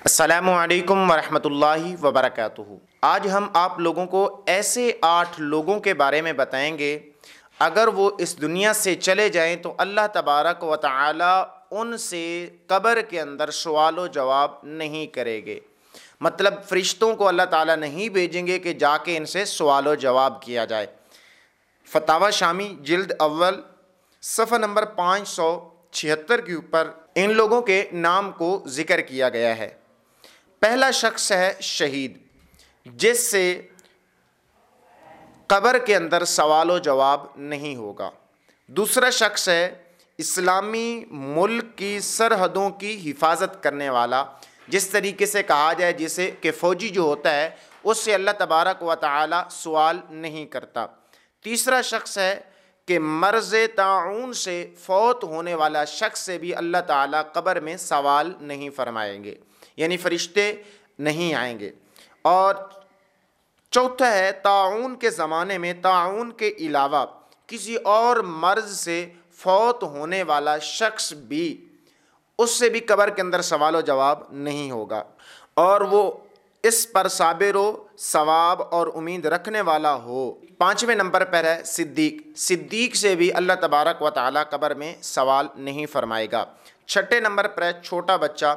السلام علیکم ورحمۃ اللہ وبرکاتہ۔ آج ہم آپ لوگوں کو ایسے 8 لوگوں کے بارے میں بتائیں گے، اگر وہ اس دنیا سے چلے جائیں تو اللہ تبارک و تعالی ان سے قبر کے اندر سوال و جواب نہیں کرے گے۔ مطلب فرشتوں کو اللہ تعالیٰ نہیں بھیجیں گے کہ جا کے ان سے سوال و جواب کیا جائے۔ فتاوی شامی جلد اول صفحہ نمبر 576 کے اوپر ان لوگوں کے نام کو ذکر کیا گیا ہے۔ پہلا شخص ہے شہید، جس سے قبر کے اندر سوال و جواب نہیں ہوگا۔ دوسرا شخص ہے اسلامی ملک کی سرحدوں کی حفاظت کرنے والا، جس طریقے سے کہا جائے جسے کہ فوجی جو ہوتا ہے اس سے اللہ تبارک و تعالی سوال نہیں کرتا۔ تیسرا شخص ہے کہ مرض طاعون سے فوت ہونے والا شخص سے بھی اللہ تعالیٰ قبر میں سوال نہیں فرمائیں گے، یعنی فرشتے نہیں آئیں گے۔ اور چوتھا ہے طاعون کے زمانے میں طاعون کے علاوہ کسی اور مرض سے فوت ہونے والا شخص بھی، اس سے بھی قبر کے اندر سوال و جواب نہیں ہوگا، اور وہ اس پر صابر و ثواب اور امید رکھنے والا ہو۔ 5ویں نمبر پر ہے صدیق۔ صدیق سے بھی اللہ تبارک و تعالیٰ قبر میں سوال نہیں فرمائے گا۔ 6 نمبر پر ہے چھوٹا بچہ،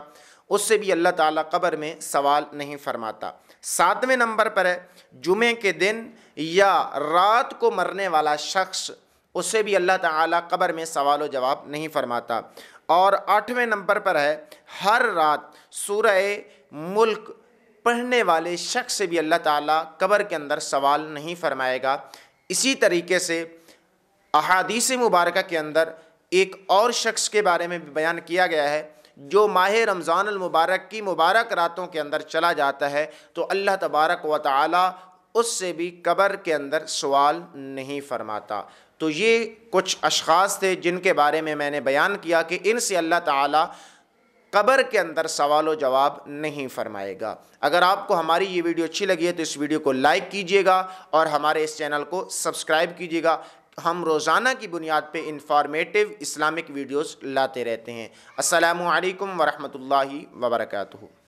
اس سے بھی اللہ تعالیٰ قبر میں سوال نہیں فرماتا۔ 7ویں نمبر پر ہے جمعے کے دن یا رات کو مرنے والا شخص، اس سے بھی اللہ تعالیٰ قبر میں سوال و جواب نہیں فرماتا۔ اور 8ویں نمبر پر ہے ہر رات سورہ ملک پڑھنے والے شخص سے بھی اللہ تعالیٰ قبر کے اندر سوال نہیں فرمائے گا۔ اسی طریقے سے احادیث مبارکہ کے اندر ایک اور شخص کے بارے میں بھی بیان کیا گیا ہے، جو ماہ رمضان المبارک کی مبارک راتوں کے اندر چلا جاتا ہے تو اللہ تبارک و تعالی اس سے بھی قبر کے اندر سوال نہیں فرماتا۔ تو یہ کچھ اشخاص تھے جن کے بارے میں نے بیان کیا کہ ان سے اللہ تعالی قبر کے اندر سوال و جواب نہیں فرمائے گا۔ اگر آپ کو ہماری یہ ویڈیو اچھی لگی ہے تو اس ویڈیو کو لائک کیجئے گا اور ہمارے اس چینل کو سبسکرائب کیجئے گا۔ ہم روزانہ کی بنیاد پہ انفارمیٹیو اسلامک ویڈیوز لاتے رہتے ہیں۔ السلام علیکم ورحمۃ اللہ وبرکاتہ۔